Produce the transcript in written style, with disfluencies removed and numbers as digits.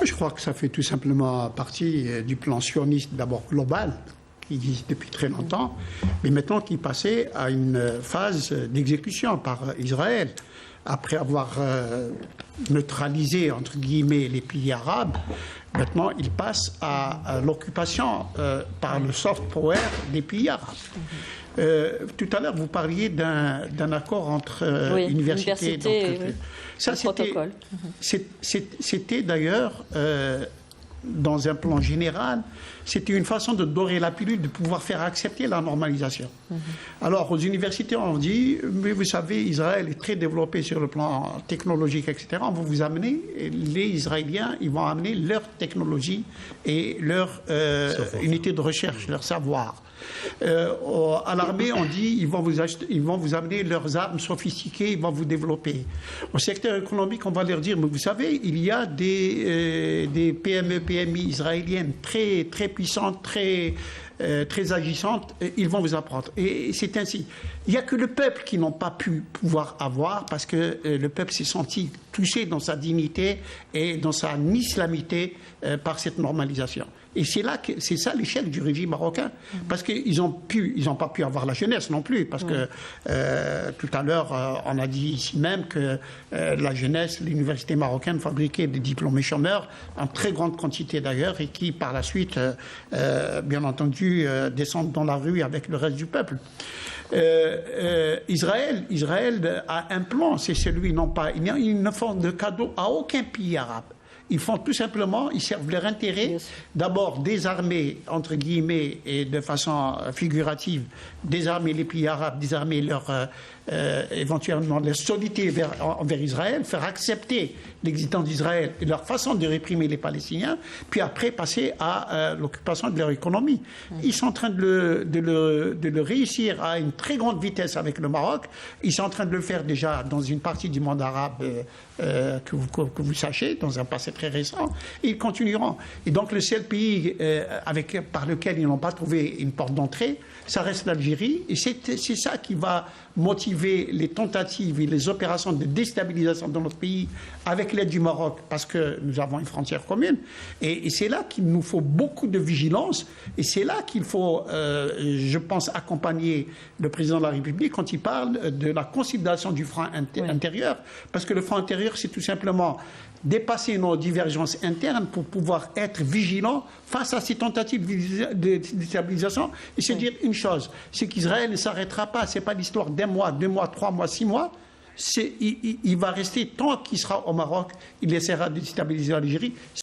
Je crois que ça fait tout simplement partie du plan sioniste, d'abord global, qui existe depuis très longtemps, mais maintenant qui passait à une phase d'exécution par Israël. Après avoir neutralisé, entre guillemets, les pays arabes, maintenant il passe à l'occupation par le soft power des pays arabes. Tout à l'heure, vous parliez d'un accord entre universités. Ça, c'était d'ailleurs, dans un plan général, c'était une façon de dorer la pilule, de pouvoir faire accepter la normalisation. Alors, aux universités, on dit, mais vous savez, Israël est très développé sur le plan technologique, etc. On va vous amener, les Israéliens, ils vont amener leur technologie et leur unité de recherche, leur savoir. À l'armée, on dit ils vont vous amener leurs armes sophistiquées, ils vont vous développer. Au secteur économique, on va leur dire, mais vous savez, il y a des PME, PMI israéliennes très, très puissantes, très agissantes, ils vont vous apprendre. Et c'est ainsi. Il n'y a que le peuple qui n'ont pas pu pouvoir avoir, parce que le peuple s'est senti touché dans sa dignité et dans sa islamité par cette normalisation. Et c'est ça l'échec du régime marocain, parce qu'ils n'ont pas pu avoir la jeunesse non plus, parce que tout à l'heure, on a dit ici même que la jeunesse, l'université marocaine fabriquait des diplômés chômeurs, en très grande quantité d'ailleurs, et qui par la suite, bien entendu, descendent dans la rue avec le reste du peuple. Israël a un plan, c'est celui, ils ne font de cadeau à aucun pays arabe. Ils font tout simplement, ils servent leur intérêt, d'abord désarmer, entre guillemets, et de façon figurative, désarmer les pays arabes, désarmer éventuellement leur solidité envers Israël, faire accepter l'existence d'Israël et leur façon de réprimer les Palestiniens, puis après passer à l'occupation de leur économie. Ils sont en train de le réussir à une très grande vitesse avec le Maroc. Ils sont en train de le faire déjà dans une partie du monde arabe que vous sachez, dans un passé très récent. Et ils continueront. Et donc le seul pays par lequel ils n'ont pas trouvé une porte d'entrée, ça reste l'Algérie. Et c'est ça qui va motiver les tentatives et les opérations de déstabilisation de notre pays avec l'aide du Maroc, parce que nous avons une frontière commune. Et c'est là qu'il nous faut beaucoup de vigilance. Et c'est là qu'il faut, je pense, accompagner le président de la République quand il parle de la consolidation du front intérieur. Parce que le front intérieur, c'est tout simplement dépasser nos divergences internes pour pouvoir être vigilants face à ces tentatives de déstabilisation et se dire une chose, c'est qu'Israël ne s'arrêtera pas. Ce n'est pas l'histoire d'un mois, 2 mois, 3 mois, 6 mois. Il va rester tant qu'il sera au Maroc, il essaiera de déstabiliser l'Algérie.